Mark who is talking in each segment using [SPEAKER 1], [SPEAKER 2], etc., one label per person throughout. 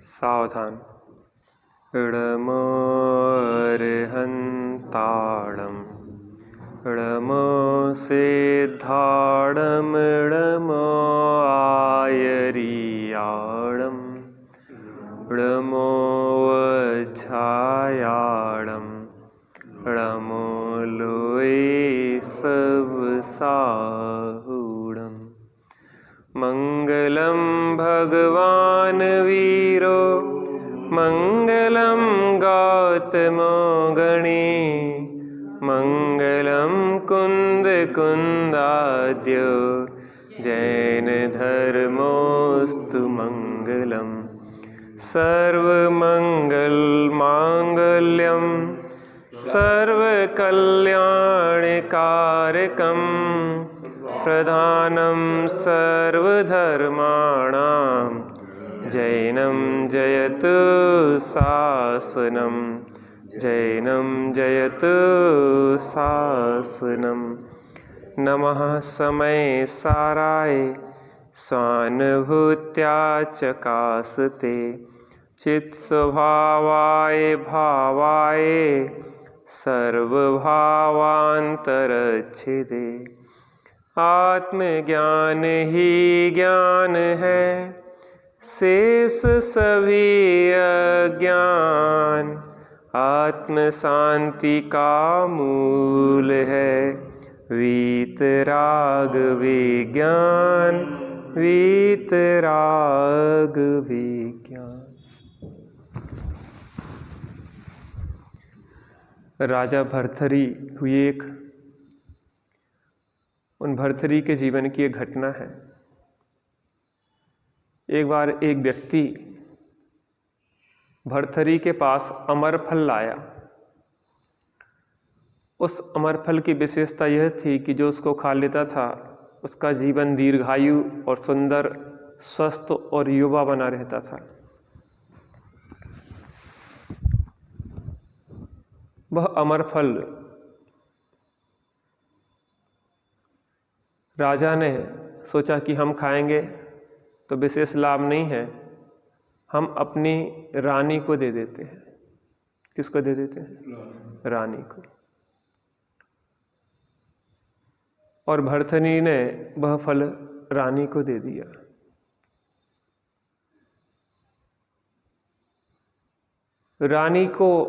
[SPEAKER 1] सावधान। ळमर्हन्ताळं ळमसिद्धाळं ळमायरियाळं ळमोवच्छायाळं ळमोलोयसवसाहुळं। मङ्गलं भगवान् वीरो मङ्गलं गौतमो गणे मङ्गलं कुन्दकुन्दाद्यो जैनधर्मोऽस्तु मङ्गलं। सर्वमङ्गलमाङ्गल्यं सर्वकल्याणकारकं प्रधानं सर्वधर्माणां जैनं जयतु शासनं जैनं जयतु शासनं। नमः समय साराय स्वानुभूत्या चकासते चित्स्वभावाय भावाय सर्वभावान्तरच्छिदे। आत्मज्ञान ही ज्ञान है शेष सभी अज्ञान। आत्म शांति का मूल है वीतराग विज्ञान वीतराग विज्ञान। राजा भर्तृहरि हुई उन भर्तृहरि के जीवन की एक घटना है। एक बार एक व्यक्ति भर्तृहरि के पास अमरफल लाया। उस अमरफल की विशेषता यह थी कि जो उसको खा लेता था उसका जीवन दीर्घायु और सुंदर स्वस्थ और युवा बना रहता था। वह अमरफल राजा ने सोचा कि हम खाएंगे तो विशेष लाभ नहीं है, हम अपनी रानी को दे देते हैं। किसको दे देते हैं? रानी को। और भर्तृहरि ने वह फल रानी को दे दिया। रानी को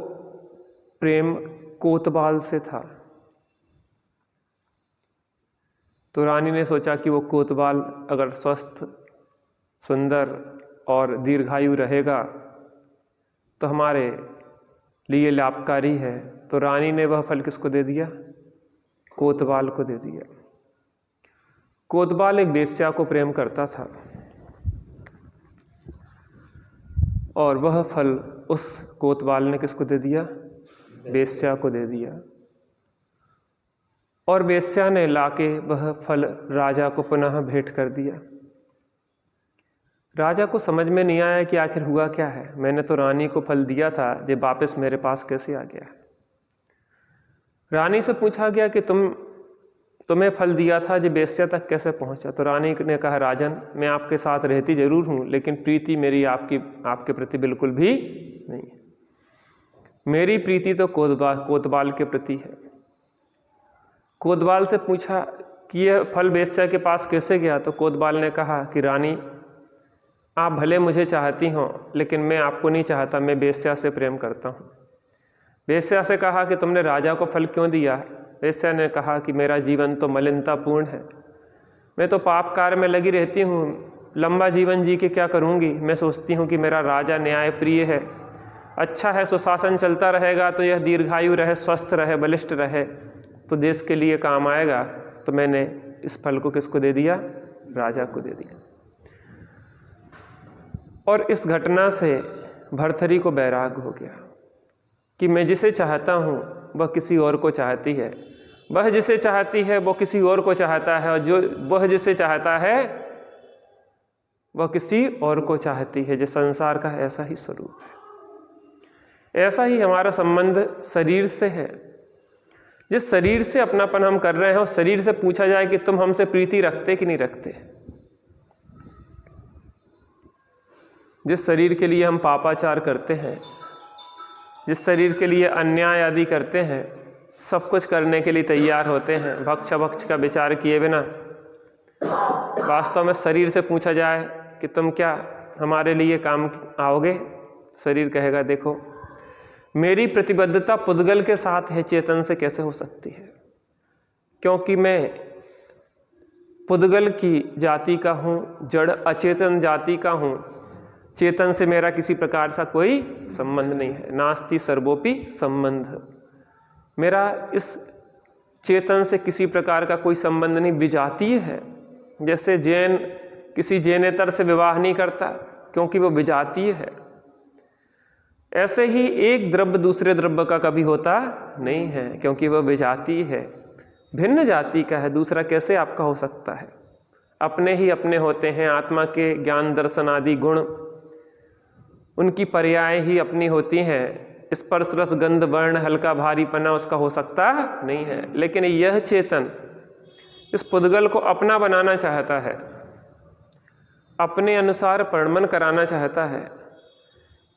[SPEAKER 1] प्रेम कोतवाल से था, तो रानी ने सोचा कि वो कोतवाल अगर स्वस्थ सुंदर और दीर्घायु रहेगा तो हमारे लिए लाभकारी है। तो रानी ने वह फल किसको दे दिया? कोतवाल को दे दिया। कोतवाल एक वेश्या को प्रेम करता था और वह फल उस कोतवाल ने किसको दे दिया? वेश्या को दे दिया। और वेश्या ने लाके वह फल राजा को पुनः भेंट कर दिया। राजा को समझ में नहीं आया कि आखिर हुआ क्या है। मैंने तो रानी को फल दिया था, ये वापस मेरे पास कैसे आ गया? रानी से पूछा गया कि तुम्हें फल दिया था, ये वेश्या तक कैसे पहुंचा? तो रानी ने कहा, राजन, मैं आपके साथ रहती जरूर हूं, लेकिन प्रीति मेरी आपके प्रति बिल्कुल भी नहीं है। मेरी प्रीति तो कोतवाल के प्रति है। कोतवाल से पूछा कि यह फल वेश्या के पास कैसे गया? तो कोतवाल ने कहा कि रानी, आप भले मुझे चाहती हो, लेकिन मैं आपको नहीं चाहता, मैं वेश्या से प्रेम करता हूँ। वेश्या से कहा कि तुमने राजा को फल क्यों दिया? वेश्या ने कहा कि मेरा जीवन तो मलिनतापूर्ण है, मैं तो पाप कार्य में लगी रहती हूँ, लंबा जीवन जी के क्या करूँगी? मैं सोचती हूँ कि मेरा राजा न्यायप्रिय है, अच्छा है, सुशासन चलता रहेगा तो यह दीर्घायु रहे, स्वस्थ रहे, बलिष्ठ रहे, तो देश के लिए काम आएगा। तो मैंने इस फल को किसको दे दिया? राजा को दे दिया। और इस घटना से भर्तृहरि को वैराग हो गया कि मैं जिसे चाहता हूँ वह किसी और को चाहती है, वह जिसे चाहती है वो किसी और को चाहता है, और जो वह जिसे चाहता है वह किसी और को चाहती है। जो संसार का ऐसा ही स्वरूप है। ऐसा ही हमारा संबंध शरीर से है। जिस शरीर से अपनापन हम कर रहे हैं, उस शरीर से पूछा जाए कि तुम हमसे प्रीति रखते कि नहीं रखते, जिस शरीर के लिए हम पापाचार करते हैं, जिस शरीर के लिए अन्याय आदि करते हैं, सब कुछ करने के लिए तैयार होते हैं भक्ष भक्ष का विचार किए बिना। वास्तव में शरीर से पूछा जाए कि तुम क्या हमारे लिए काम आओगे, शरीर कहेगा देखो मेरी प्रतिबद्धता पुद्गल के साथ है, चेतन से कैसे हो सकती है, क्योंकि मैं पुद्गल की जाति का हूँ, जड़ अचेतन जाति का हूँ। चेतन से मेरा किसी प्रकार सा कोई संबंध नहीं है। नास्ति सर्वोपि संबंध, मेरा इस चेतन से किसी प्रकार का कोई संबंध नहीं। विजातीय है, जैसे जैन किसी जैनेतर से विवाह नहीं करता क्योंकि वो विजातीय है, ऐसे ही एक द्रव्य दूसरे द्रव्य का कभी होता नहीं है क्योंकि वह विजातीय है, भिन्न जाति का है। दूसरा कैसे आपका हो सकता है? अपने ही अपने होते हैं। आत्मा के ज्ञान दर्शन आदि गुण उनकी पर्याय ही अपनी होती हैं। स्पर्श रस गंध वर्ण हल्का भारीपना उसका हो सकता नहीं है। लेकिन यह चेतन इस पुद्गल को अपना बनाना चाहता है, अपने अनुसार परिणमन कराना चाहता है।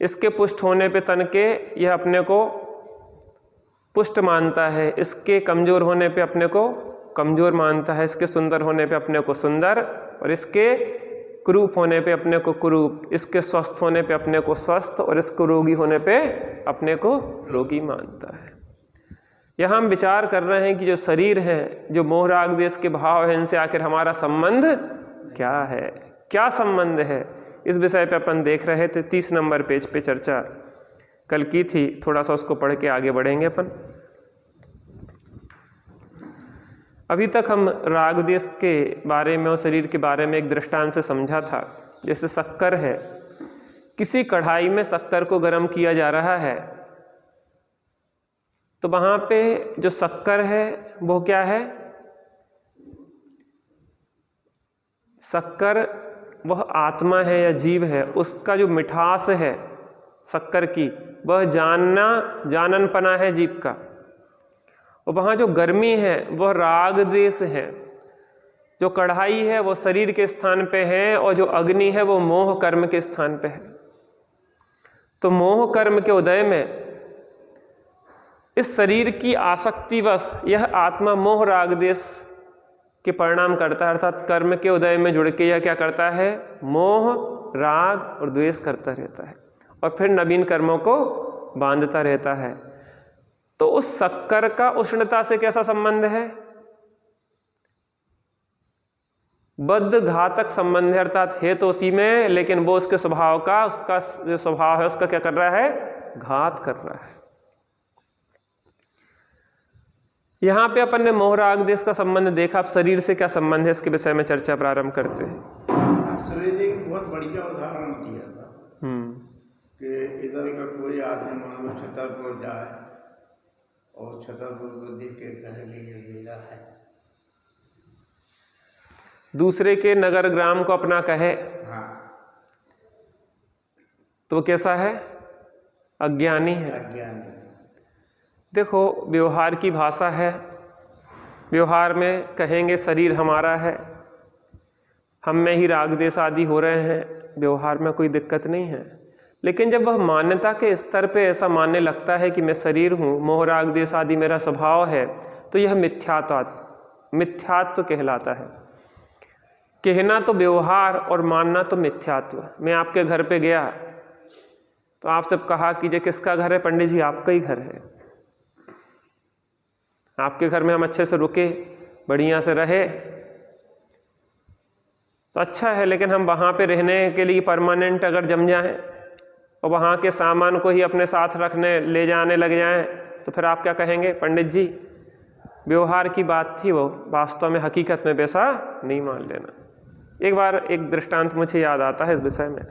[SPEAKER 1] इसके पुष्ट होने पे तन के यह अपने को पुष्ट मानता है, इसके कमज़ोर होने पे अपने को कमज़ोर मानता है, इसके सुंदर होने पे अपने को सुंदर, और इसके कुरूप होने पे अपने को कुरूप, इसके स्वस्थ होने पे अपने को स्वस्थ, और इसको रोगी होने पे अपने को रोगी मानता है। यहाँ हम विचार कर रहे हैं कि जो शरीर है, जो मोह राग द्वेष के भाव है, इनसे आखिर हमारा संबंध क्या है, क्या संबंध है, इस विषय पे अपन देख रहे थे। 30 नंबर पेज पे चर्चा कल की थी, थोड़ा सा उसको पढ़ के आगे बढ़ेंगे अपन। अभी तक हम राग द्वेष के बारे में और शरीर के बारे में एक दृष्टांत से समझा था। जैसे शक्कर है, किसी कढ़ाई में शक्कर को गर्म किया जा रहा है, तो वहाँ पे जो शक्कर है वो क्या है? शक्कर वह आत्मा है या जीव है, उसका जो मिठास है शक्कर की, वह जाननपना है जीव का। और वहाँ जो गर्मी है वह राग द्वेष है। जो कढ़ाई है वो शरीर के स्थान पे है, और जो अग्नि है वो मोह कर्म के स्थान पे है। तो मोह कर्म के उदय में इस शरीर की आसक्तिवश यह आत्मा मोह राग द्वेष के परिणाम करता है, अर्थात कर्म के उदय में जुड़ के यह क्या करता है? मोह राग और द्वेष करता रहता है, और फिर नवीन कर्मों को बांधता रहता है। तो उस शक्कर का उष्णता से कैसा संबंध है? बद्ध घातक संबंध है, अर्थात है तो उसी में, लेकिन वो उसके स्वभाव का, उसका जो स्वभाव है उसका क्या कर रहा है? घात कर रहा है। यहाँ पे अपन ने मोह राग द्वेष का संबंध देखा। अब शरीर से क्या संबंध है, इसके विषय में चर्चा प्रारंभ करते हैं।
[SPEAKER 2] शरीर ने एक बहुत बढ़िया उदाहरण दिया था कि इधर का कोई आदमी मान लो छतरपुर जाए और छतरपुर को देख के कहेंगे ये मेरा है,
[SPEAKER 1] दूसरे के नगर ग्राम को अपना कहे,
[SPEAKER 2] हाँ,
[SPEAKER 1] तो कैसा है? अज्ञानी है।
[SPEAKER 2] अज्ञानी।
[SPEAKER 1] देखो, व्यवहार की भाषा है, व्यवहार में कहेंगे शरीर हमारा है, हम में ही राग द्वेष आदि हो रहे हैं, व्यवहार में कोई दिक्कत नहीं है। लेकिन जब वह मान्यता के स्तर पे ऐसा मानने लगता है कि मैं शरीर हूँ, मोह राग द्वेष आदि मेरा स्वभाव है, तो यह मिथ्यात्व कहलाता है। कहना तो व्यवहार और मानना तो मिथ्यात्व। मैं आपके घर पे गया तो आप सब कहा कि ये किसका घर है? पंडित जी आपका ही घर है। आपके घर में हम अच्छे से रुके, बढ़िया से रहे तो अच्छा है, लेकिन हम वहाँ पे रहने के लिए परमानेंट अगर जम जाएं और वहाँ के सामान को ही अपने साथ रखने ले जाने लग जाएं, तो फिर आप क्या कहेंगे? पंडित जी व्यवहार की बात थी, वो वास्तव में हकीकत में वैसा नहीं मान लेना। एक बार एक दृष्टांत मुझे याद आता है इस विषय में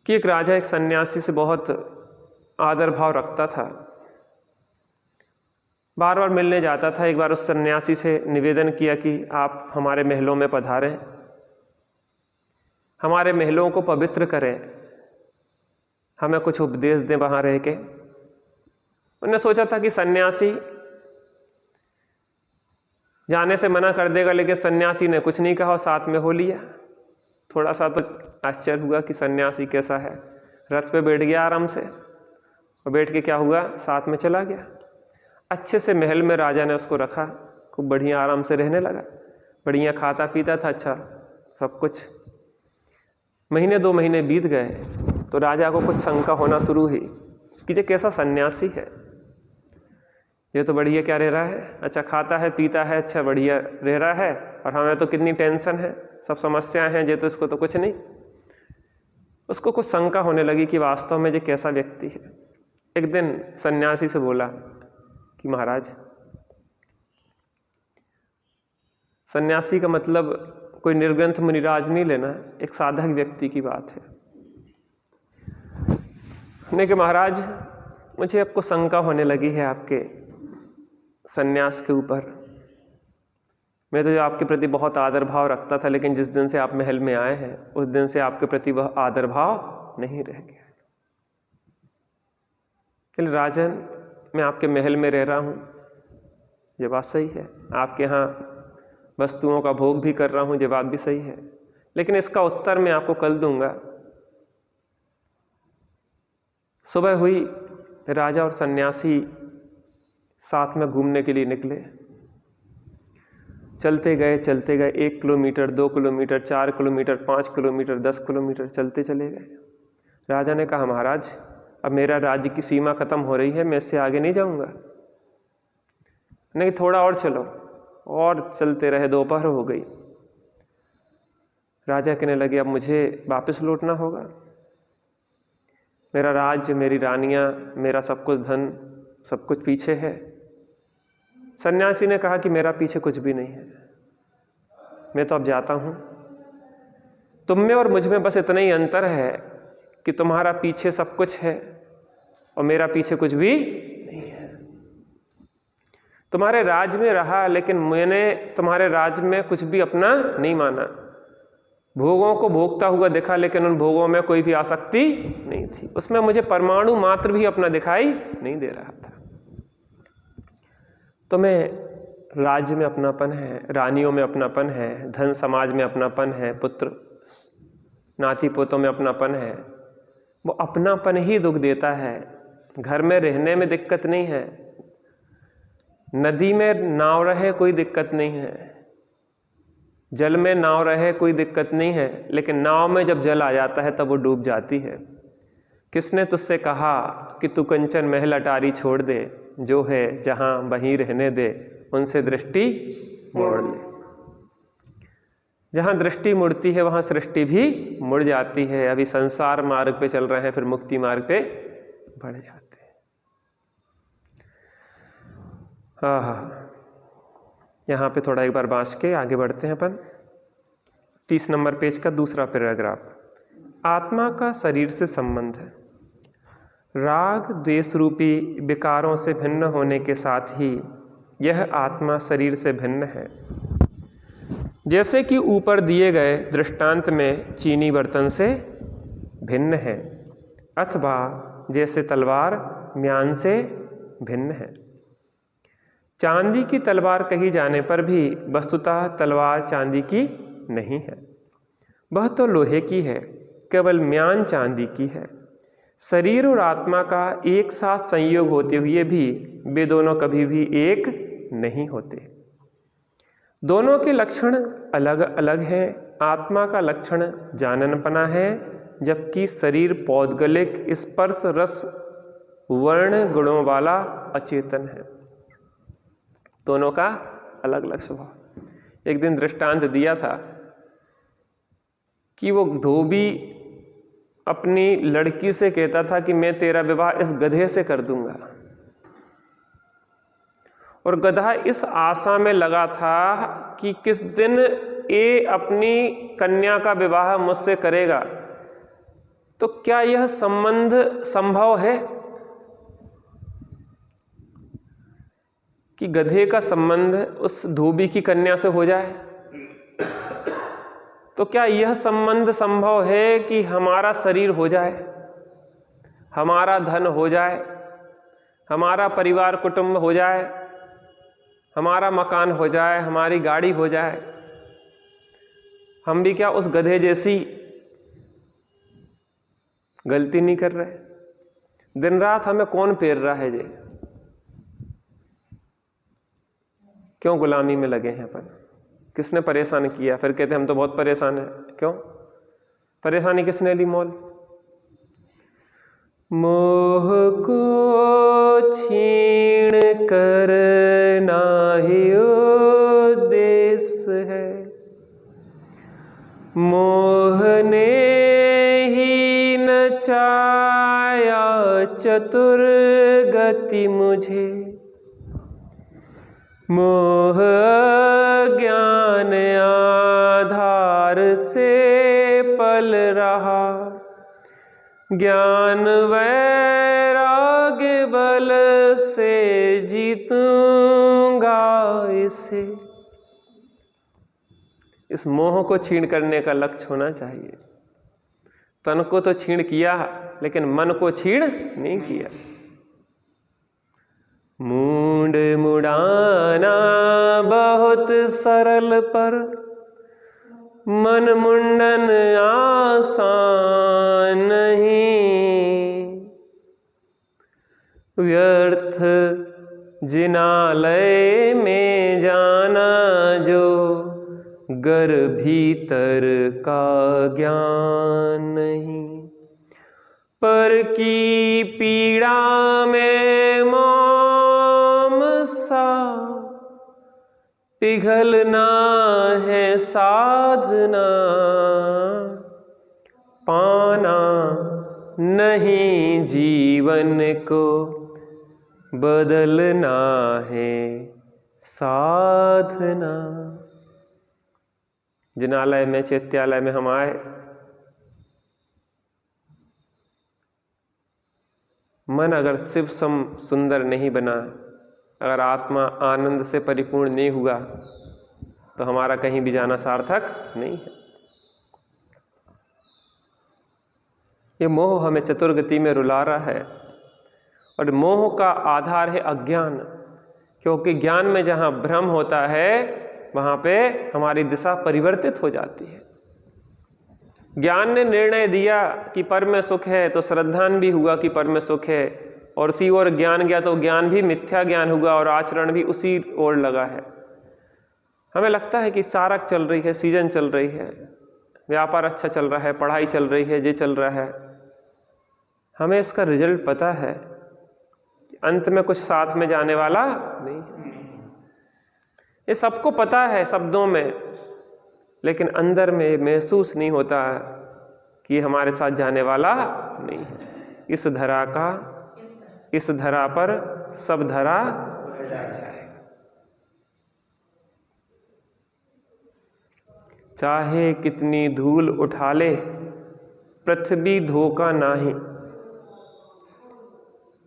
[SPEAKER 1] कि एक राजा एक सन्यासी से बहुत आदर भाव रखता था, बार बार मिलने जाता था। एक बार उस सन्यासी से निवेदन किया कि आप हमारे महलों में पधारें, हमारे महलों को पवित्र करें, हमें कुछ उपदेश दें वहाँ रह के। उन्होंने सोचा था कि सन्यासी जाने से मना कर देगा, लेकिन सन्यासी ने कुछ नहीं कहा और साथ में हो लिया। थोड़ा सा तो आश्चर्य हुआ कि सन्यासी कैसा है। रथ पे बैठ गया आराम से, और बैठ के क्या हुआ, साथ में चला गया। अच्छे से महल में राजा ने उसको रखा, खूब बढ़िया आराम से रहने लगा, बढ़िया खाता पीता था, अच्छा सब कुछ। महीने 2 महीने बीत गए तो राजा को कुछ शंका होना शुरू हुई कि ये कैसा सन्यासी है, ये तो बढ़िया क्या रह रहा है, अच्छा खाता है पीता है, अच्छा बढ़िया रह रहा है, और हमें तो कितनी टेंशन है, सब समस्याएं हैं, ये तो इसको तो कुछ नहीं। उसको कुछ शंका होने लगी कि वास्तव में ये कैसा व्यक्ति है। एक दिन सन्यासी से बोला कि महाराज, सन्यासी का मतलब कोई निर्ग्रंथ मुनिराज नहीं लेना, एक साधक व्यक्ति की बात है। ने कि महाराज मुझे आपको शंका होने लगी है आपके सन्यास के ऊपर। मैं तो आपके प्रति बहुत आदर भाव रखता था, लेकिन जिस दिन से आप महल में आए हैं उस दिन से आपके प्रति वह आदर भाव नहीं रह गया। कि राजन, मैं आपके महल में रह रहा हूँ, ये बात सही है, आपके यहाँ वस्तुओं का भोग भी कर रहा हूँ, ये बात भी सही है, लेकिन इसका उत्तर मैं आपको कल दूंगा। सुबह हुई, राजा और सन्यासी साथ में घूमने के लिए निकले। चलते गए 1 kilometre, 2 kilometre, 4 kilometre, 5 kilometre, 10 kilometre चलते चले गए। राजा ने कहा, महाराज अब मेरा राज्य की सीमा खत्म हो रही है, मैं इससे आगे नहीं जाऊंगा। नहीं, थोड़ा और चलो, और चलते रहे, दोपहर हो गई। राजा कहने लगे, अब मुझे वापस लौटना होगा, मेरा राज्य, मेरी रानियां, मेरा सब कुछ धन, सब कुछ पीछे है। सन्यासी ने कहा कि मेरा पीछे कुछ भी नहीं है, मैं तो अब जाता हूं। तुम में और मुझ में बस इतना ही अंतर है कि तुम्हारा पीछे सब कुछ है और मेरा पीछे कुछ भी नहीं है। तुम्हारे राज में रहा, लेकिन मैंने तुम्हारे राज में कुछ भी अपना नहीं माना। भोगों को भोगता हुआ देखा, लेकिन उन भोगों में कोई भी आसक्ति नहीं थी, उसमें मुझे परमाणु मात्र भी अपना दिखाई नहीं दे रहा था। तुम्हें राज्य में अपनापन है, रानियों में अपनापन है, धन समाज में अपनापन है, पुत्र नाती पोतों में अपनापन है। वो अपनापन ही दुख देता है। घर में रहने में दिक्कत नहीं है, नदी में नाव रहे कोई दिक्कत नहीं है, जल में नाव रहे कोई दिक्कत नहीं है, लेकिन नाव में जब जल आ जाता है तब वो डूब जाती है। किसने तुझसे कहा कि तू कंचन महल अटारी छोड़ दे, जो है जहां वहीं रहने दे, उनसे दृष्टि मोड़ ले। जहां दृष्टि मुड़ती है वहां सृष्टि भी मुड़ जाती है। अभी संसार मार्ग पे चल रहे हैं, फिर मुक्ति मार्ग पे बढ़ जाते हैं। यहाँ पे थोड़ा एक बार बाँच के आगे बढ़ते हैं अपन। 30 नंबर पेज का दूसरा पैराग्राफ। आत्मा का शरीर से संबंध है। राग द्वेष रूपी विकारों से भिन्न होने के साथ ही यह आत्मा शरीर से भिन्न है। जैसे कि ऊपर दिए गए दृष्टांत में चीनी बर्तन से भिन्न है, अथवा जैसे तलवार म्यान से भिन्न है। चांदी की तलवार कही जाने पर भी वस्तुतः तलवार चांदी की नहीं है, वह तो लोहे की है, केवल म्यान चांदी की है। शरीर और आत्मा का एक साथ संयोग होते हुए भी वे दोनों कभी भी एक नहीं होते। दोनों के लक्षण अलग अलग हैं। आत्मा का लक्षण जाननपना है, जबकि शरीर पौद्गलिक स्पर्श रस वर्ण गुणों वाला अचेतन है। दोनों का अलग अलग स्वभाव। एक दिन दृष्टांत दिया था कि वो धोबी अपनी लड़की से कहता था कि मैं तेरा विवाह इस गधे से कर दूंगा, और गधा इस आशा में लगा था कि किस दिन ये अपनी कन्या का विवाह मुझसे करेगा। तो क्या यह संबंध संभव है कि गधे का संबंध उस धोबी की कन्या से हो जाए? तो क्या यह संबंध संभव है कि हमारा शरीर हो जाए, हमारा धन हो जाए, हमारा परिवार कुटुंब हो जाए, हमारा मकान हो जाए, हमारी गाड़ी हो जाए, हम भी क्या उस गधे जैसी गलती नहीं कर रहे? दिन रात हमें कौन पेर रहा है जी? क्यों गुलामी में लगे हैं अपन? किसने परेशान किया? फिर कहते हम तो बहुत परेशान हैं। क्यों परेशानी किसने ली मोल? मोह को छीण कर नाहि उद्देश्य है, मोह ने ही नचाया चतुर गति मुझे, मोह ज्ञान आधार से पल रहा, ज्ञान वैराग्य बल से जीतूंगा इसे। इस मोह को छीण करने का लक्ष्य होना चाहिए। तन को तो छीण किया, लेकिन मन को छीण नहीं किया। मूंड मुड़ाना बहुत सरल, पर मन मुंडन आसान नहीं। व्यर्थ जिनालय में जाना जो गर भीतर का ज्ञान नहीं। पर की पीड़ा में मोम सा पिघलना है साधना, पाना नहीं जीवन को बदलना है साधना। जिनालय में चैत्यालय में हम आए, मन अगर शिव सम सुंदर नहीं बना, अगर आत्मा आनंद से परिपूर्ण नहीं हुआ, तो हमारा कहीं भी जाना सार्थक नहीं है। ये मोह हमें चतुर्गति में रुला रहा है, और मोह का आधार है अज्ञान। क्योंकि ज्ञान में जहाँ भ्रम होता है, वहाँ पे हमारी दिशा परिवर्तित हो जाती है। ज्ञान ने निर्णय दिया कि पर में सुख है, तो श्रद्धान भी हुआ कि पर में सुख है, और उसी ओर ज्ञान गया तो ज्ञान भी मिथ्या ज्ञान हुआ, और आचरण भी उसी ओर लगा है। हमें लगता है कि सारक चल रही है, सीजन चल रही है, व्यापार अच्छा चल रहा है, पढ़ाई चल रही है, ये चल रहा है। हमें इसका रिजल्ट पता है, अंत में कुछ साथ में जाने वाला नहीं है। ये सबको पता है शब्दों में, लेकिन अंदर में महसूस नहीं होता है कि हमारे साथ जाने वाला नहीं है। इस धरा पर सब धरा जाएगा। चाहे कितनी धूल उठा ले पृथ्वी धोखा नाही,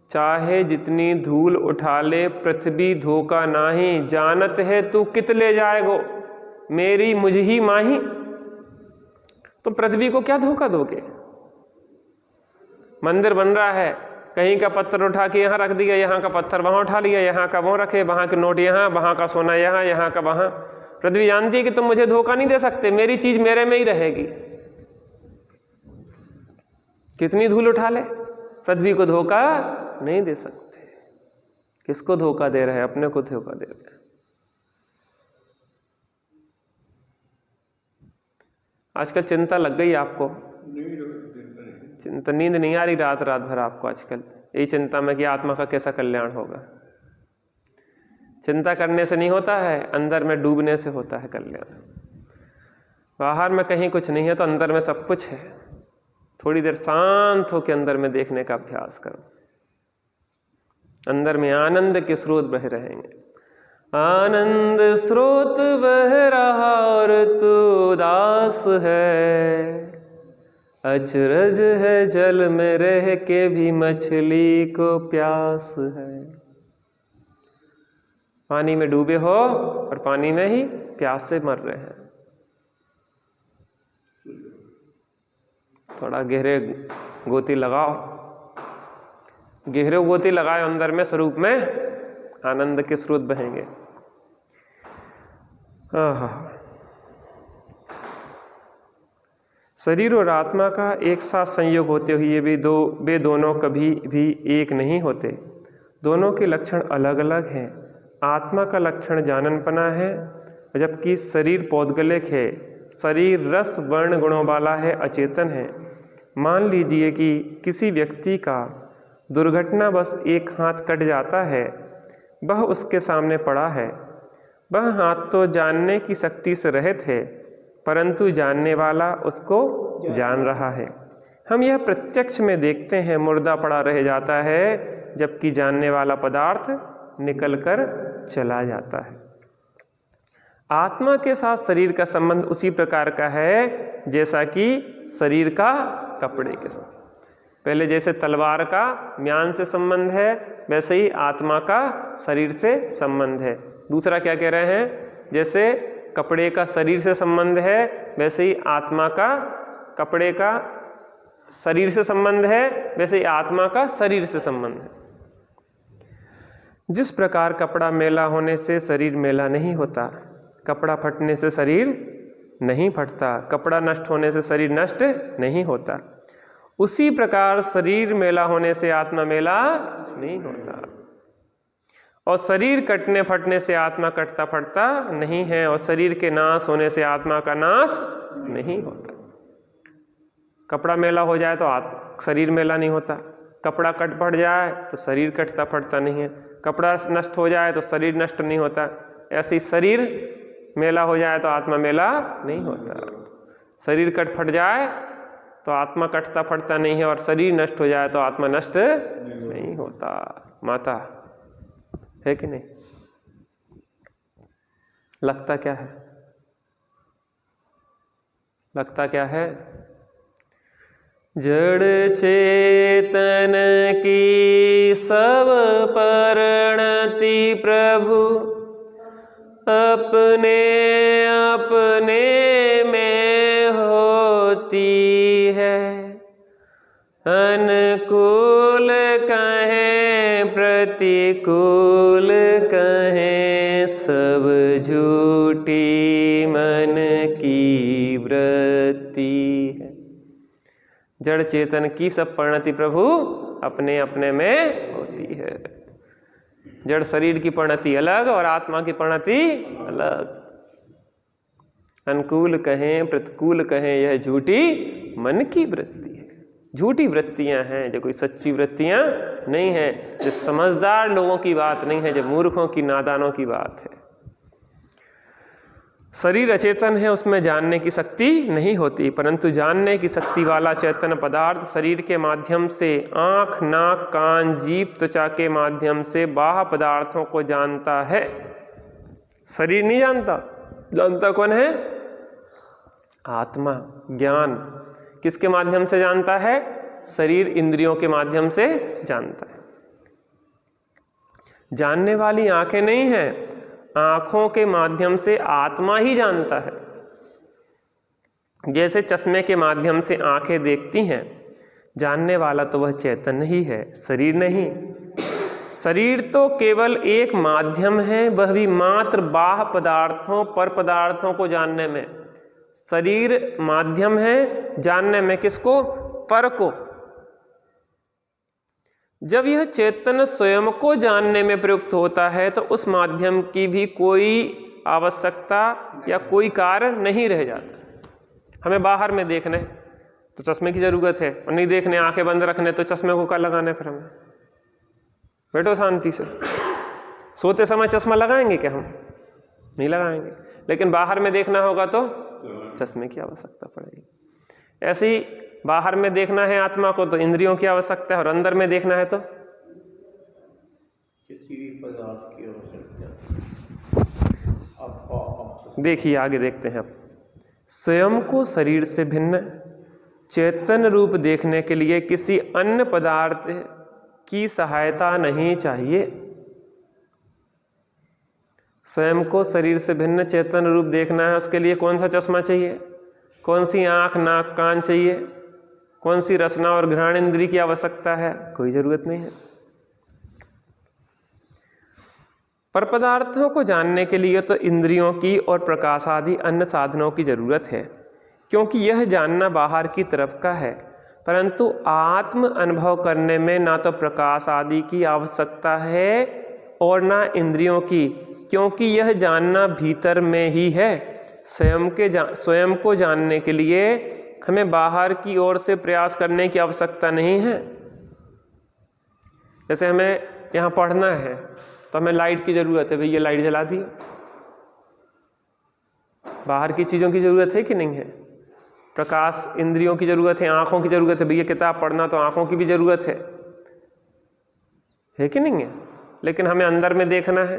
[SPEAKER 1] चाहे जितनी धूल उठा ले पृथ्वी धोखा नाही। जानत है तू कित ले जाएगो मेरी मुझ ही माही। तो पृथ्वी को क्या धोखा दोगे? मंदिर बन रहा है, कहीं का पत्थर उठा के यहाँ रख दिया, यहाँ का पत्थर वहाँ उठा लिया, यहाँ का वहाँ रखे, वहाँ के नोट यहाँ, वहाँ का सोना यहाँ, यहाँ का वहाँ। पृथ्वी जानती है कि तुम मुझे धोखा नहीं दे सकते, मेरी चीज मेरे में ही रहेगी। कितनी धूल उठा ले, पृथ्वी को धोखा नहीं दे सकते। किसको धोखा दे रहे हैं? अपने को धोखा दे रहे हैं। आजकल चिंता लग गई आपको? चिंता, नींद नहीं आ रही रात भर आपको आजकल, यही चिंता में कि आत्मा का कैसा कल्याण होगा। चिंता करने से नहीं होता है, अंदर में डूबने से होता है कल्याण। बाहर में कहीं कुछ नहीं है तो अंदर में सब कुछ है। थोड़ी देर शांत होकर अंदर में देखने का अभ्यास करो, अंदर में आनंद के स्रोत बह रहेंगे। आनंद स्रोत बह रहा और तू उदास है, अचरज है जल में रह के भी मछली को प्यास है। पानी में डूबे हो और पानी में ही प्यास से मर रहे हैं। थोड़ा गहरे गोती लगाओ, गहरे गोती लगाए अंदर में, स्वरूप में आनंद के स्रोत बहेंगे। शरीर और आत्मा का एक साथ संयोग होते हुए भी वे दोनों कभी भी एक नहीं होते। दोनों के लक्षण अलग अलग हैं। आत्मा का लक्षण जाननपना है, जबकि शरीर पौद्गलिक है। शरीर रस वर्ण गुणों वाला है, अचेतन है। मान लीजिए कि किसी व्यक्ति का दुर्घटनावश एक हाथ कट जाता है। वह उसके सामने पड़ा है। वह हाथ तो जानने की शक्ति से रहित है, परंतु जानने वाला उसको जान रहा है। हम यह प्रत्यक्ष में देखते हैं, मुर्दा पड़ा रह जाता है, जबकि जानने वाला पदार्थ निकलकर चला जाता है। आत्मा के साथ शरीर का संबंध उसी प्रकार का है जैसा कि शरीर का कपड़े के साथ। पहले जैसे तलवार का म्यान से संबंध है, वैसे ही आत्मा का शरीर से संबंध है। दूसरा क्या कह रहे हैं? जैसे कपड़े का शरीर से संबंध है, वैसे ही आत्मा का कपड़े का शरीर से संबंध है, वैसे ही आत्मा का शरीर से संबंध है। जिस प्रकार कपड़ा मैला होने से शरीर मैला नहीं होता, कपड़ा फटने से शरीर नहीं फटता, कपड़ा नष्ट होने से शरीर नष्ट नहीं होता, उसी प्रकार शरीर मैला होने से आत्मा मैला नहीं होता। और शरीर कटने फटने से आत्मा कटता फटता नहीं है, और शरीर के नाश होने से आत्मा का नाश नहीं होता। कपड़ा मैला हो जाए तो शरीर मैला नहीं होता, कपड़ा कट फट जाए तो शरीर कटता फटता नहीं है, कपड़ा नष्ट हो जाए तो शरीर नष्ट नहीं होता। ऐसे ही शरीर मैला हो जाए तो आत्मा मैला नहीं होता। शरीर कट फट जाए तो आत्मा कटता फटता नहीं है, और शरीर नष्ट हो जाए तो आत्मा नष्ट नहीं होता। माता है कि नहीं? लगता क्या है? लगता क्या है? जड़ चेतन की सब परिणति प्रभु अपने अपने में होती है। अनुकूल कहें प्रतिकूल कहें, सब झूठी मन की वृत्ति है। जड़ चेतन की सब परिणति प्रभु अपने अपने में होती है। जड़ शरीर की परिणति अलग और आत्मा की परिणति अलग। अनुकूल कहें प्रतिकूल कहें, यह झूठी मन की वृत्ति है। झूठी वृत्तियां हैं, जो कोई सच्ची वृत्तियां नहीं है, जो समझदार लोगों की बात नहीं है, जो मूर्खों की नादानों की बात है। शरीर अचेतन है, उसमें जानने की शक्ति नहीं होती, परंतु जानने की शक्ति वाला चैतन्य पदार्थ शरीर के माध्यम से आँख नाक कान जीभ त्वचा के माध्यम से बाह्य पदार्थों को जानता है। शरीर नहीं जानता, जानता कौन है? आत्मा। ज्ञान किसके माध्यम से जानता है? शरीर इंद्रियों के माध्यम से जानता है। जानने वाली आंखें नहीं है, आंखों के माध्यम से आत्मा ही जानता है। जैसे चश्मे के माध्यम से आंखें देखती हैं, जानने वाला तो वह चैतन्य ही है, शरीर नहीं। शरीर तो केवल एक माध्यम है, वह भी मात्र बाह्य पदार्थों पर पदार्थों को जानने में। शरीर माध्यम है जानने में, किसको? पर को। जब यह चैतन्य स्वयं को जानने में प्रयुक्त होता है तो उस माध्यम की भी कोई आवश्यकता या कोई कार्य नहीं रह जाता। हमें बाहर में देखने तो चश्मे की जरूरत है, और नहीं देखने आंखें बंद रखने तो चश्मे को क्या लगाने? फिर हमें बैठो शांति से। सोते समय चश्मा लगाएंगे क्या? हम नहीं लगाएंगे। लेकिन बाहर में देखना होगा तो चश्मे की आवश्यकता पड़ेगी। ऐसे ही बाहर में देखना है आत्मा को तो इंद्रियों की आवश्यकता है, और अंदर में देखना है तो
[SPEAKER 2] किसी भी पदार्थ की आवश्यकता।
[SPEAKER 1] देखिए आगे देखते हैं। अब स्वयं को शरीर से भिन्न चैतन्य रूप देखने के लिए किसी अन्य पदार्थ की सहायता नहीं चाहिए। स्वयं को शरीर से भिन्न चैतन्य रूप देखना है, उसके लिए कौन सा चश्मा चाहिए? कौन सी आँख नाक कान चाहिए? कौन सी रसना और घ्राण इंद्री की आवश्यकता है? कोई जरूरत नहीं है। पर पदार्थों को जानने के लिए तो इंद्रियों की और प्रकाश आदि अन्य साधनों की जरूरत है। क्योंकि यह जानना बाहर की तरफ का है, परंतु आत्म अनुभव करने में ना तो प्रकाश आदि की आवश्यकता है और ना इंद्रियों की, क्योंकि यह जानना भीतर में ही है। स्वयं को जानने के लिए हमें बाहर की ओर से प्रयास करने की आवश्यकता नहीं है। जैसे हमें यहाँ पढ़ना है तो हमें लाइट की ज़रूरत है, भैया लाइट जला दी। बाहर की चीज़ों की ज़रूरत है कि नहीं है? प्रकाश इंद्रियों की ज़रूरत है, आँखों की ज़रूरत है, भैया किताब पढ़ना तो आँखों की भी ज़रूरत है कि नहीं है? लेकिन हमें अंदर में देखना है,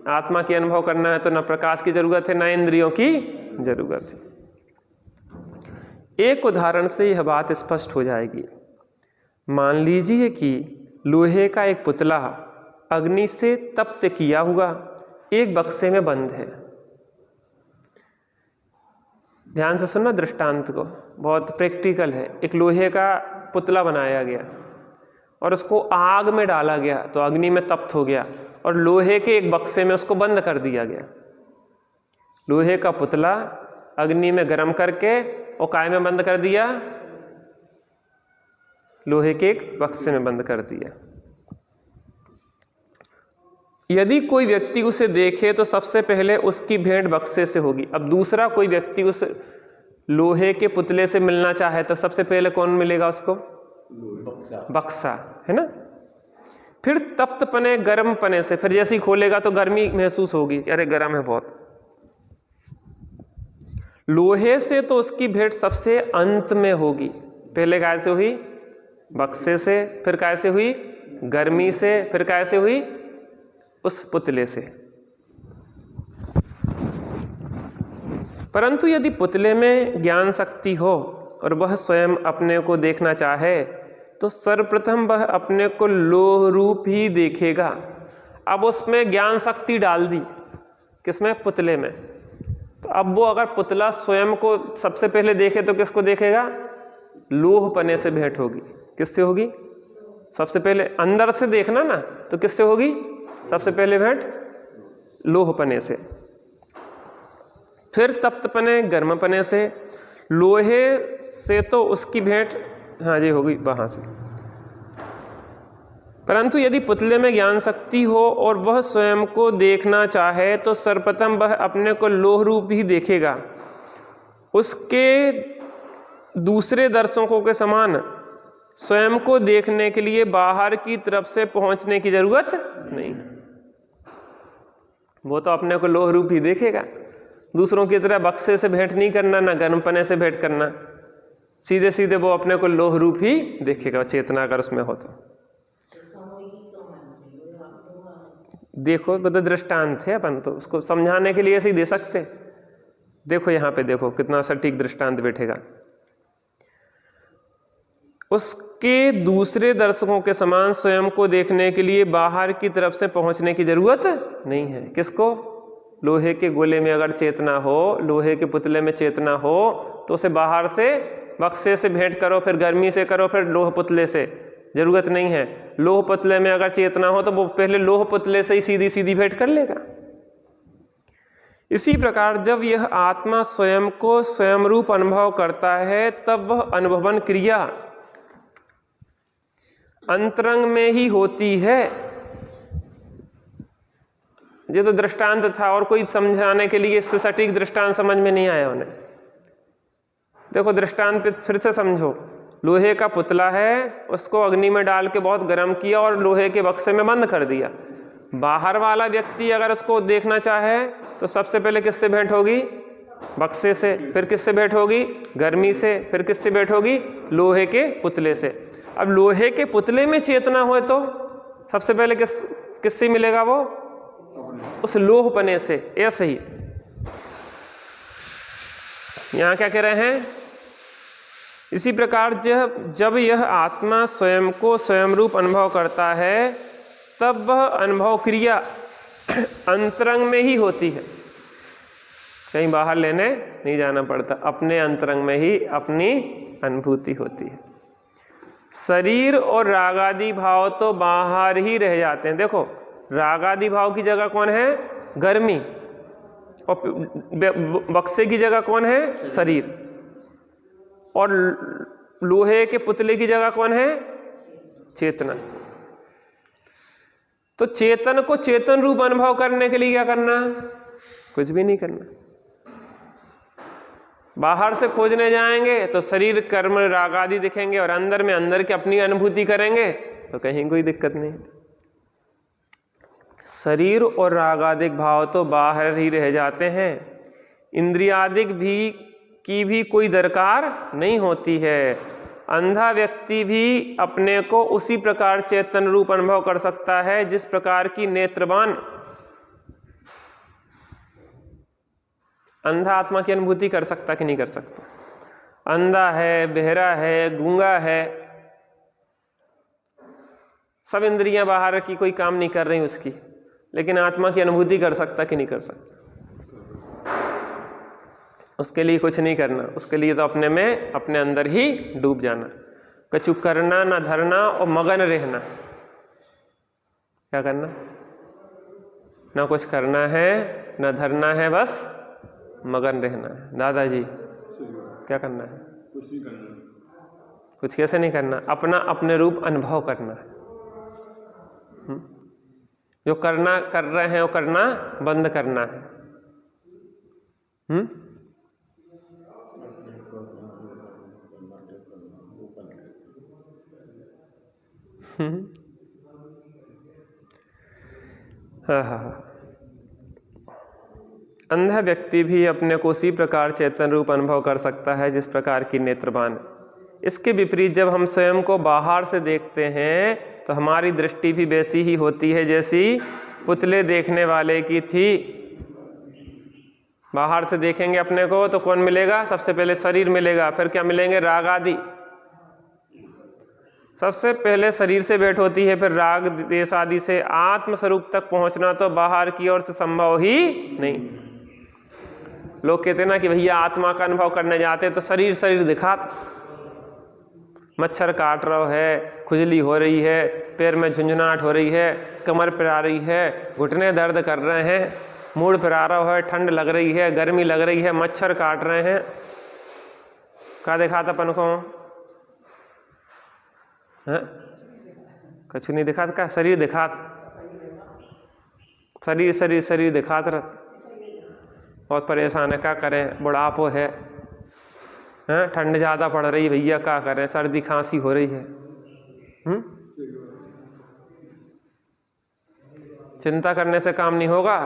[SPEAKER 1] आत्मा की अनुभव करना है, तो ना प्रकाश की ज़रूरत है ना इंद्रियों की ज़रूरत है। एक उदाहरण से यह बात स्पष्ट हो जाएगी। मान लीजिए कि लोहे का एक पुतला अग्नि से तप्त किया हुआ एक बक्से में बंद है। ध्यान से सुनना दृष्टांत को, बहुत प्रैक्टिकल है। एक लोहे का पुतला बनाया गया और उसको आग में डाला गया तो अग्नि में तप्त हो गया, और लोहे के एक बक्से में उसको बंद कर दिया गया। लोहे का पुतला अग्नि में गर्म करके और काय में बंद कर दिया, लोहे के एक बक्से में बंद कर दिया। यदि कोई व्यक्ति उसे देखे तो सबसे पहले उसकी भेंट बक्से से होगी। अब दूसरा कोई व्यक्ति उस लोहे के पुतले से मिलना चाहे तो सबसे पहले कौन मिलेगा उसको? बक्सा, है ना। फिर तप्त पने गर्म पने से, फिर जैसे ही खोलेगा तो गर्मी महसूस होगी, अरे गर्म है बहुत। लोहे से तो उसकी भेंट सबसे अंत में होगी। पहले काय से हुई? बक्से से, फिर काय से हुई? गर्मी से, फिर काय से हुई? उस पुतले से। परंतु यदि पुतले में ज्ञान शक्ति हो और वह स्वयं अपने को देखना चाहे तो सर्वप्रथम वह अपने को लोह रूप ही देखेगा। अब उसमें ज्ञान शक्ति डाल दी, किसमें? पुतले में। तो अब वो अगर पुतला स्वयं को सबसे पहले देखे तो किसको देखेगा? लोह पने से भेंट होगी। किससे होगी? सबसे पहले अंदर से देखना ना, तो किससे होगी सबसे पहले भेंट? लोह पने से। फिर तप्त पने, गर्म पने से। लोहे से तो उसकी भेंट हाँ जी होगी वहाँ से। परंतु यदि पुतले में ज्ञान शक्ति हो और वह स्वयं को देखना चाहे तो सर्वप्रथम वह अपने को लोह रूप ही देखेगा। उसके दूसरे दर्शकों के समान स्वयं को देखने के लिए बाहर की तरफ से पहुंचने की जरूरत नहीं। वो तो अपने को लोह रूप ही देखेगा। दूसरों की तरह बक्से से भेंट नहीं करना, ना गर्म पने से भेंट करना, सीधे सीधे वो अपने को लोह रूप ही देखेगा, चेतना अगर उसमें हो तो। देखो वो तो दृष्टांत है, अपन तो उसको समझाने के लिए ऐसे ही दे सकते। देखो यहाँ पे देखो कितना सटीक दृष्टांत बैठेगा। उसके दूसरे दर्शकों के समान स्वयं को देखने के लिए बाहर की तरफ से पहुंचने की जरूरत नहीं है। किसको? लोहे के गोले में अगर चेतना हो, लोहे के पुतले में चेतना हो, तो उसे बाहर से बक्से से भेंट करो, फिर गर्मी से करो, फिर लोह पुतले से, जरूरत नहीं है। लोह पुतले में अगर चेतना हो तो वो पहले लोह पुतले से ही सीधी सीधी भेंट कर लेगा। इसी प्रकार जब यह आत्मा स्वयं को स्वयं रूप अनुभव करता है तब वह अनुभवन क्रिया अंतरंग में ही होती है। ये तो दृष्टांत था, और कोई समझाने के लिए इससे सटीक दृष्टांत समझ में नहीं आया उन्हें। देखो दृष्टांत पे फिर से समझो। लोहे का पुतला है, उसको अग्नि में डाल के बहुत गर्म किया और लोहे के बक्से में बंद कर दिया। बाहर वाला व्यक्ति अगर उसको देखना चाहे तो सबसे पहले किससे भेंट होगी? बक्से से। फिर किससे भेंट होगी? गर्मी से। फिर किससे भेंट होगी? लोहे के पुतले से। अब लोहे के पुतले में चेतना हो तो सबसे पहले किससे मिलेगा? वो उस लोह पने से। ऐसे ही यहाँ क्या कह रहे हैं? इसी प्रकार जब यह आत्मा स्वयं को स्वयं रूप अनुभव करता है तब वह अनुभव क्रिया अंतरंग में ही होती है। कहीं बाहर लेने नहीं जाना पड़ता, अपने अंतरंग में ही अपनी अनुभूति होती है। शरीर और रागादि भाव तो बाहर ही रह जाते हैं। देखो रागादि भाव की जगह कौन है? गर्मी। और बक्से की जगह कौन है? शरीर। और लोहे के पुतले की जगह कौन है? चेतना। तो चेतन को चेतन रूप अनुभव करने के लिए क्या करना? कुछ भी नहीं करना। बाहर से खोजने जाएंगे तो शरीर, कर्म, राग आदि दिखेंगे, और अंदर में अंदर की अपनी अनुभूति करेंगे तो कहीं कोई दिक्कत नहीं। शरीर और रागादिक भाव तो बाहर ही रह जाते हैं, इंद्रियादिक की भी कोई दरकार नहीं होती है। अंधा व्यक्ति भी अपने को उसी प्रकार चेतन रूप अनुभव कर सकता है जिस प्रकार की नेत्रवान अंधा आत्मा की अनुभूति कर सकता कि नहीं कर सकता? अंधा है, बहरा है, गूंगा है, सब इंद्रियां बाहर की कोई काम नहीं कर रही उसकी, लेकिन आत्मा की अनुभूति कर सकता कि नहीं कर सकता? उसके लिए कुछ नहीं करना, उसके लिए तो अपने में, अपने अंदर ही डूब जाना। कछु करना ना धरना और मगन रहना। क्या करना? ना कुछ करना है ना धरना है, बस मगन रहना है। दादाजी क्या करना है?
[SPEAKER 2] कुछ नहीं करना।
[SPEAKER 1] कुछ कैसे नहीं करना? अपना अपने रूप अनुभव करना है। जो करना कर रहे हैं वो करना बंद करना है। हाँ। अंधा व्यक्ति भी अपने को उसी प्रकार चेतन रूप अनुभव कर सकता है जिस प्रकार की नेत्रवान। इसके विपरीत जब हम स्वयं को बाहर से देखते हैं तो हमारी दृष्टि भी वैसी ही होती है जैसी पुतले देखने वाले की थी। बाहर से देखेंगे अपने को तो कौन मिलेगा? सबसे पहले शरीर मिलेगा, फिर क्या मिलेंगे? राग आदि। सबसे पहले शरीर से भेंट होती है, फिर राग देश आदि से। आत्म स्वरूप तक पहुंचना तो बाहर की ओर से संभव ही नहीं। लोग कहते हैं ना कि भैया आत्मा का अनुभव करने जाते तो शरीर दिखाता, मच्छर काट रहा है, खुजली हो रही है, पैर में झुंझुनाहट हो रही है, कमर पिरा रही है, घुटने दर्द कर रहे हैं, मूड पिरा रहा है, ठंड लग रही है, गर्मी लग रही है, मच्छर काट रहे हैं। क्या दिखाता अपन को? कुछ नहीं दिखाता। क्या? शरीर दिखाता, शरीर दिखाता रहता। बहुत परेशान है, क्या करें? बुढ़ापो है, ठंड ज़्यादा पड़ रही है भैया, क्या करें? सर्दी खांसी हो रही है। चिंता करने से काम नहीं होगा,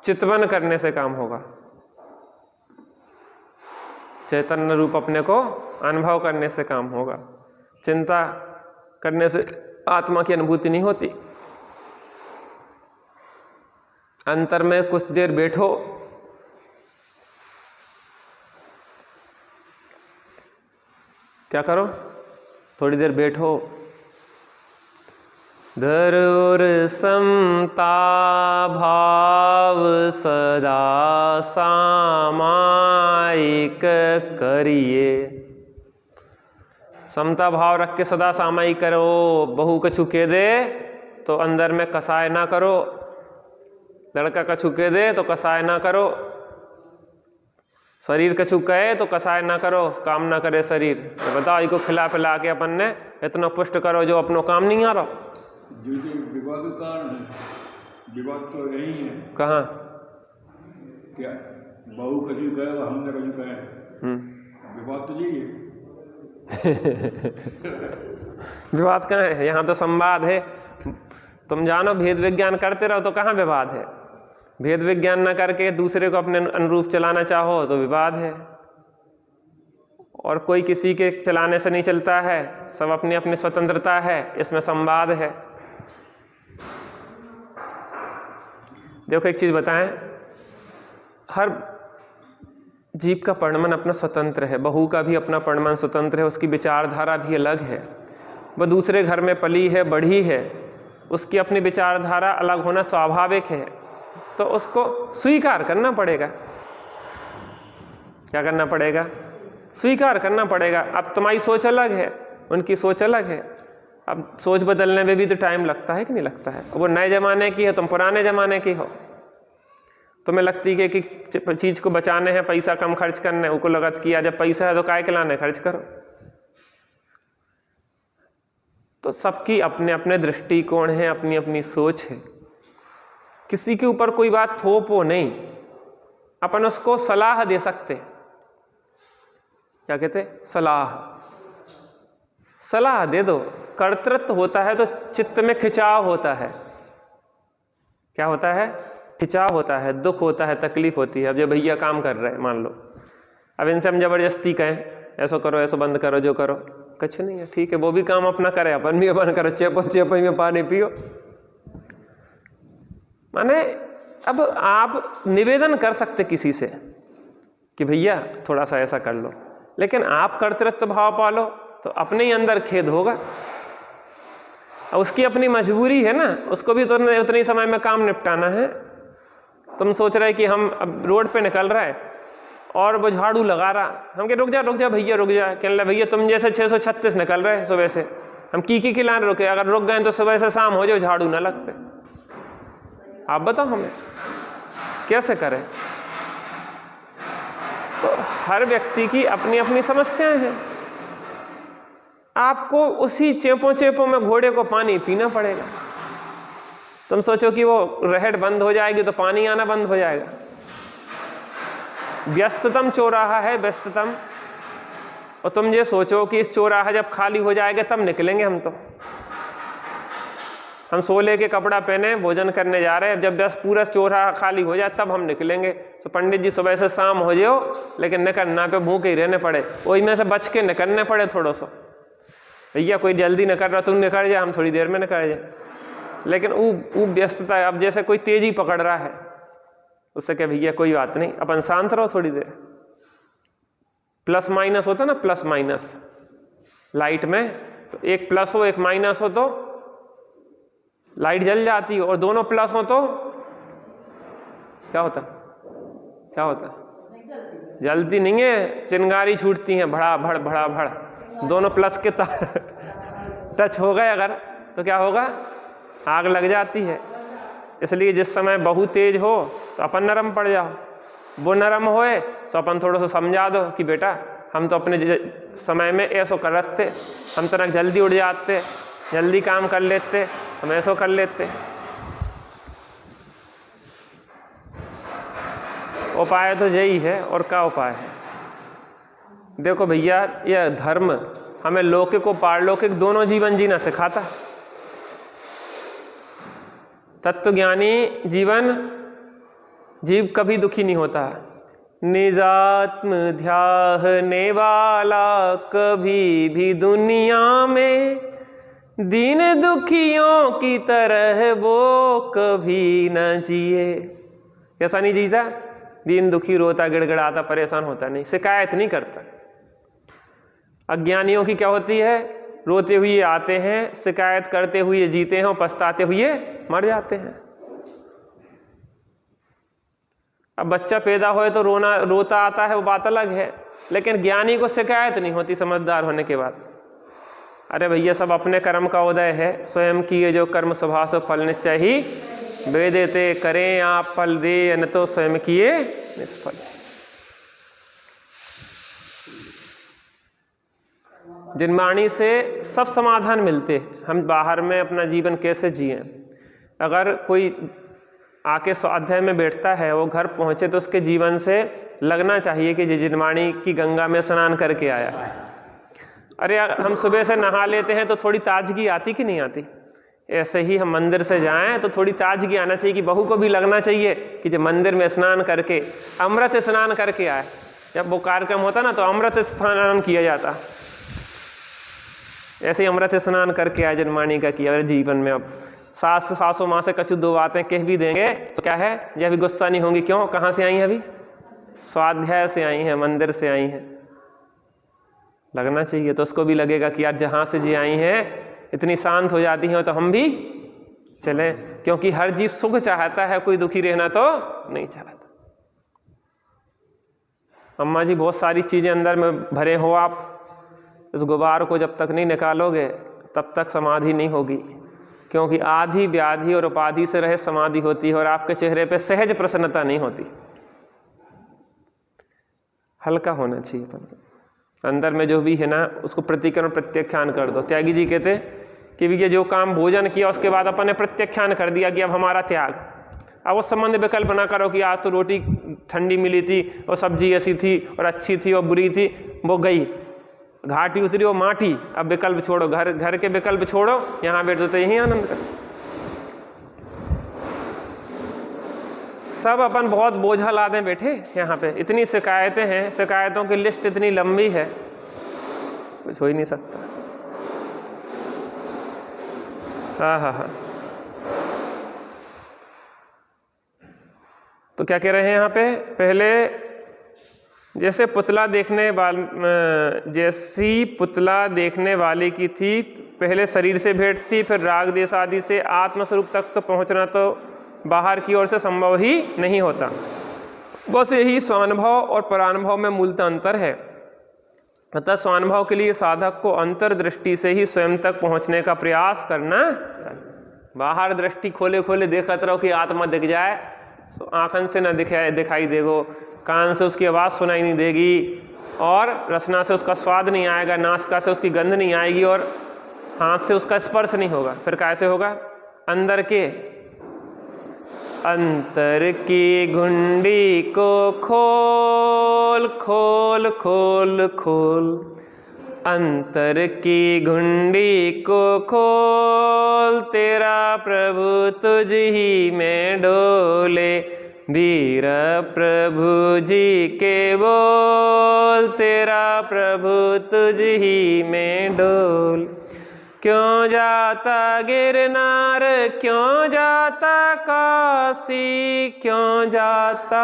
[SPEAKER 1] चितवन करने से काम होगा। चैतन्य रूप अपने को अनुभव करने से काम होगा। चिंता करने से आत्मा की अनुभूति नहीं होती। अंतर में कुछ देर बैठो, क्या करो? थोड़ी देर बैठो, धरोर समता भाव सदा सामायिक करिए। समता भाव रख के सदा सामायिक करो। बहू कछु कह दे तो अंदर में कसाय ना करो, लड़का कछु कह दे तो कसाय ना करो, शरीर कछु कहे तो कसाय ना करो, काम ना करे शरीर। तो बताओ, इसको खिला पिला के अपन ने इतना पुष्ट करो जो अपनों काम नहीं आ रहा।
[SPEAKER 2] जो विवाद का कारण है, विवाद तो यही है।
[SPEAKER 1] कहाँ?
[SPEAKER 2] क्या बहू कछु कहे और हमने कछु कहे, विवाद तो यही है।
[SPEAKER 1] विवाद कहाँ है? यहाँ तो संवाद है। तुम जानो भेद विज्ञान करते रहो तो कहाँ विवाद है? भेद विज्ञान न करके दूसरे को अपने अनुरूप चलाना चाहो तो विवाद है। और कोई किसी के चलाने से नहीं चलता है, सब अपनी अपनी स्वतंत्रता है, इसमें संवाद है। देखो एक चीज बताएं, हर जीव का परिणमन अपना स्वतंत्र है। बहू का भी अपना परिणमन स्वतंत्र है, उसकी विचारधारा भी अलग है। वह दूसरे घर में पली है, बढ़ी है, उसकी अपनी विचारधारा अलग होना स्वाभाविक है, तो उसको स्वीकार करना पड़ेगा। क्या करना पड़ेगा? स्वीकार करना पड़ेगा। अब तुम्हारी सोच अलग है, उनकी सोच अलग है। अब सोच बदलने में भी तो टाइम लगता है कि नहीं लगता है? वो नए ज़माने की है, तुम पुराने ज़माने की हो। तुम्हें लगती है कि चीज़ को बचाने हैं, पैसा कम खर्च करना है, उनको लगत किया जब पैसा है तो काय के लाने खर्च करो। तो सबकी अपने अपने दृष्टिकोण है, अपनी अपनी सोच है, किसी के ऊपर कोई बात थोपो नहीं। अपन उसको सलाह दे सकते, क्या कहते, सलाह दे दो। कर्तृत्व होता है तो चित्त में खिंचाव होता है। क्या होता है? खिंचाव होता है, दुख होता है, तकलीफ होती है। अब जो भैया काम कर रहे हैं, मान लो, अब इनसे हम जबरदस्ती कहें ऐसा करो, ऐसा बंद करो, जो करो, कुछ नहीं है, ठीक है, वो भी काम अपना करे, अपन भी अपन करो, चेपो में पानी पियो। माने अब आप निवेदन कर सकते किसी से कि भैया थोड़ा सा ऐसा कर लो, लेकिन आप कर्तृत्व भाव पालो तो अपने ही अंदर खेद होगा। और उसकी अपनी मजबूरी है ना, उसको भी तो उतने ही समय में काम निपटाना है। तुम सोच रहे कि हम अब रोड पे निकल रहा है और वो झाड़ू लगा रहा, हम कह रुक जा भैया रुक जा, कहने लगे भैया तुम जैसे 636 निकल रहे सुबह से, हम की खिलाने रुके, अगर रुक गए तो सुबह से शाम हो जाओ, झाड़ू ना लग पे। आप बताओ हमें कैसे करें? तो हर व्यक्ति की अपनी अपनी समस्याएं हैं। आपको उसी चेपों में घोड़े को पानी पीना पड़ेगा। तुम सोचो कि वो रहट बंद हो जाएगी तो पानी आना बंद हो जाएगा। व्यस्ततम चौराहा है, व्यस्ततम, और तुम ये सोचो कि इस चौराहा जब खाली हो जाएगा तब निकलेंगे हम। तो हम सो लेके कपड़ा पहने भोजन करने जा रहे हैं, जब बस पूरा चौराहा खाली हो जाए तब हम निकलेंगे। तो पंडित जी सुबह से शाम हो जाओ, लेकिन निकलना पे भूखे ही रहने पड़े, वही में से बच के निकलने पड़े थोड़ा सा। भैया कोई जल्दी न कर रहा, तुम निकल जाए, हम थोड़ी देर में निकल जाए। लेकिन वो व्यस्तता है। अब जैसे कोई तेजी पकड़ रहा है, उससे क्या भैया कोई बात नहीं, अपन शांत रहो थोड़ी देर। प्लस माइनस होता ना, प्लस माइनस लाइट में, तो एक प्लस हो एक माइनस हो तो लाइट जल जाती है, और दोनों प्लस हो तो क्या होता जलती नहीं है, चिंगारी छूटती है, भड़ा भड़। दोनों प्लस के टच हो गए अगर तो क्या होगा, आग लग जाती है। इसलिए जिस समय बहुत तेज हो तो अपन नरम पड़ जाओ, वो नरम होए तो अपन थोड़ा सा समझा दो कि बेटा हम तो अपने समय में ऐसो कर रखते, हम तो जल्दी उठ जाते, जल्दी काम कर लेते, हम ऐसो कर लेते। उपाय तो यही है, और क्या उपाय है? देखो भैया, यह धर्म हमें लौकिक और पारलौकिक दोनों जीवन जीना सिखाता। तत्वज्ञानी जीव कभी दुखी नहीं होता। निजात्म ध्याने वाला कभी भी दुनिया में दीन दुखियों की तरह वो कभी न जिए। कैसा नहीं जीता? दीन दुखी, रोता, गिड़गिड़ाता, परेशान होता नहीं, शिकायत नहीं करता। अज्ञानियों की क्या होती है? रोते हुए आते हैं, शिकायत करते हुए जीते हैं, और पछताते हुए मर जाते हैं। अब बच्चा पैदा होए तो रोता आता है, वो बात अलग है, लेकिन ज्ञानी को शिकायत नहीं होती समझदार होने के बाद। अरे भैया सब अपने कर्म का उदय है, स्वयं किए जो कर्म स्वभाव से फल निश्चय ही वे देते, करें आप फल दे, न तो स्वयं किए निष्फल। जिनवाणी से सब समाधान मिलते, हम बाहर में अपना जीवन कैसे जिए। अगर कोई आके स्वाध्याय में बैठता है, वो घर पहुँचे तो उसके जीवन से लगना चाहिए कि जिनवाणी की गंगा में स्नान करके आया। अरे हम सुबह से नहा लेते हैं तो थोड़ी ताजगी आती कि नहीं आती? ऐसे ही हम मंदिर से जाएं तो थोड़ी ताजगी आना चाहिए, कि बहू को भी लगना चाहिए कि जब मंदिर में स्नान करके, अमृत स्नान करके आए। जब वो कार्यक्रम होता ना तो अमृत स्नान किया जाता, ऐसे ही अमृत स्नान करके आए जिनवाणी का किया जीवन में। अब सासू माँ से कछु दो बातें कह भी देंगे तो क्या है, ये अभी गुस्सा नहीं होंगी। क्यों? कहाँ से आई हैं? अभी स्वाध्याय से आई हैं, मंदिर से आई हैं। लगना चाहिए, तो उसको भी लगेगा कि यार जहाँ से जी आई हैं इतनी शांत हो जाती हैं तो हम भी चलें, क्योंकि हर जीव सुख चाहता है, कोई दुखी रहना तो नहीं चाहता। अम्मा जी बहुत सारी चीज़ें अंदर में भरे हो आप, इस गुबार को जब तक नहीं निकालोगे तब तक समाधि नहीं होगी। क्योंकि आधि व्याधि और उपाधि से रहे समाधि होती है और आपके चेहरे पे सहज प्रसन्नता नहीं होती। हल्का होना चाहिए अपन को। अंदर में जो भी है ना उसको प्रतिक्रमण प्रत्याख्यान कर दो। त्यागी जी कहते कि ये जो काम भोजन किया उसके बाद अपन ने प्रत्याख्यान कर दिया कि अब हमारा त्याग। अब वो संबंध विकल्प ना करो कि आज तो रोटी ठंडी मिली थी और सब्जी ऐसी थी और अच्छी थी और बुरी थी, वो गई, घाटी उतरी वो माटी। अब विकल्प छोड़ो, घर के विकल्प छोड़ो, यहाँ बैठ तो यही आनंद कर। सब अपन बहुत बोझा लादे बैठे यहाँ पे, इतनी शिकायतें हैं, शिकायतों की लिस्ट इतनी लंबी है, कुछ हो ही नहीं सकता। हाँ। तो क्या कह रहे हैं यहाँ पे, पहले जैसी पुतला देखने वाले की थी, पहले शरीर से भेंट थी, फिर राग देश आदि से आत्मस्वरूप तक तो पहुँचना तो बाहर की ओर से संभव ही नहीं होता। बस यही स्वानुभव और परानुभव में मूलतः अंतर है। अतः स्वानुभव के लिए साधक को अंतर्दृष्टि से ही स्वयं तक पहुँचने का प्रयास करना चाहिए। बाहर दृष्टि खोले खोले देखते रहो कि आत्मा दिख जाए, तो आँखन से न दिखाई देगो, कान से उसकी आवाज़ सुनाई नहीं देगी, और रसना से उसका स्वाद नहीं आएगा, नासिका से उसकी गंध नहीं आएगी, और हाथ से उसका स्पर्श नहीं होगा। फिर कैसे होगा? अंतर की घुंडी को खोल खोल खोल खोल, अंतर की घुंडी को खोल, तेरा प्रभु तुझ ही में डोले, वीर प्रभु जी के बोल, तेरा प्रभु तुझ ही में डोल। क्यों जाता गिरनार, क्यों जाता काशी, क्यों जाता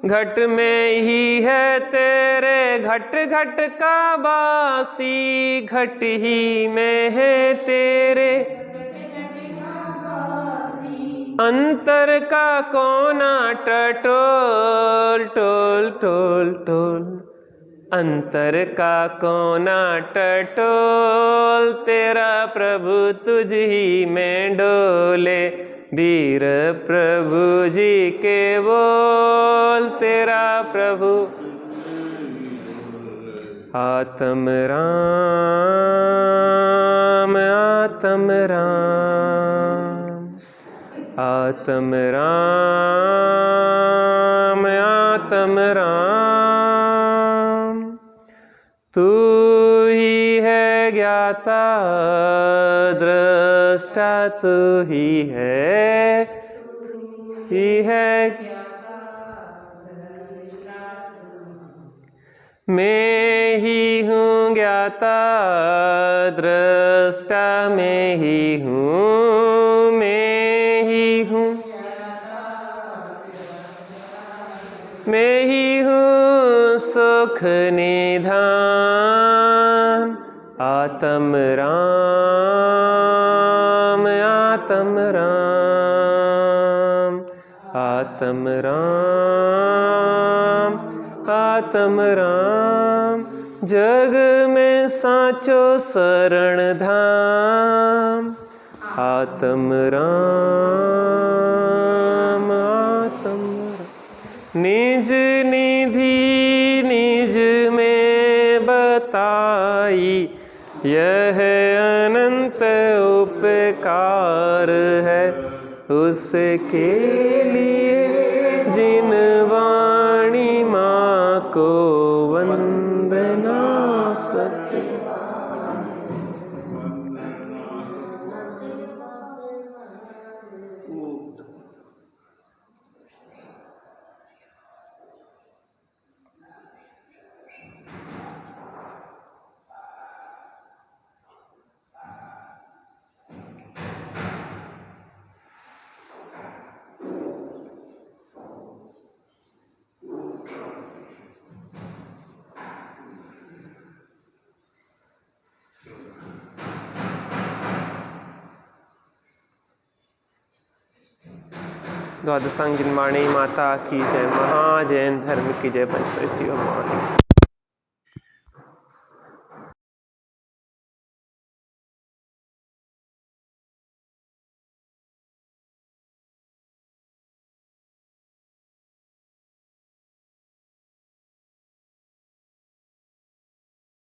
[SPEAKER 1] घट में ही है तेरे, घट घट का बासी, घट ही में है तेरे, अंतर का कोना टटोल टोल टोल टोल, अंतर का कोना टटोल, तेरा प्रभु तुझ ही में डोले, वीर प्रभु जी के बोल, तेरा प्रभु। आत्म राम आत्म राम, आत्म राम आत्म राम, तू ही है ज्ञाता दृष्टा, तू ही है मैं ही हूँ ज्ञाता दृष्टा, मैं ही हूँ, मैं ही हूँ, मैं ही हूँ सुख निधान। आत्म राम आत्म राम, आत्म राम आत्म राम, जग में साचो शरण धाम। आत्म राम आत्म राम, निज निधि निज में बताई, यह अनंत उपकार है उसके लिए, जिन वाणी माँ को वंदना सत्य। द्वादशांगिनी माता की जय, महाजैन धर्म की जय, पंचप्रस्ती और महान।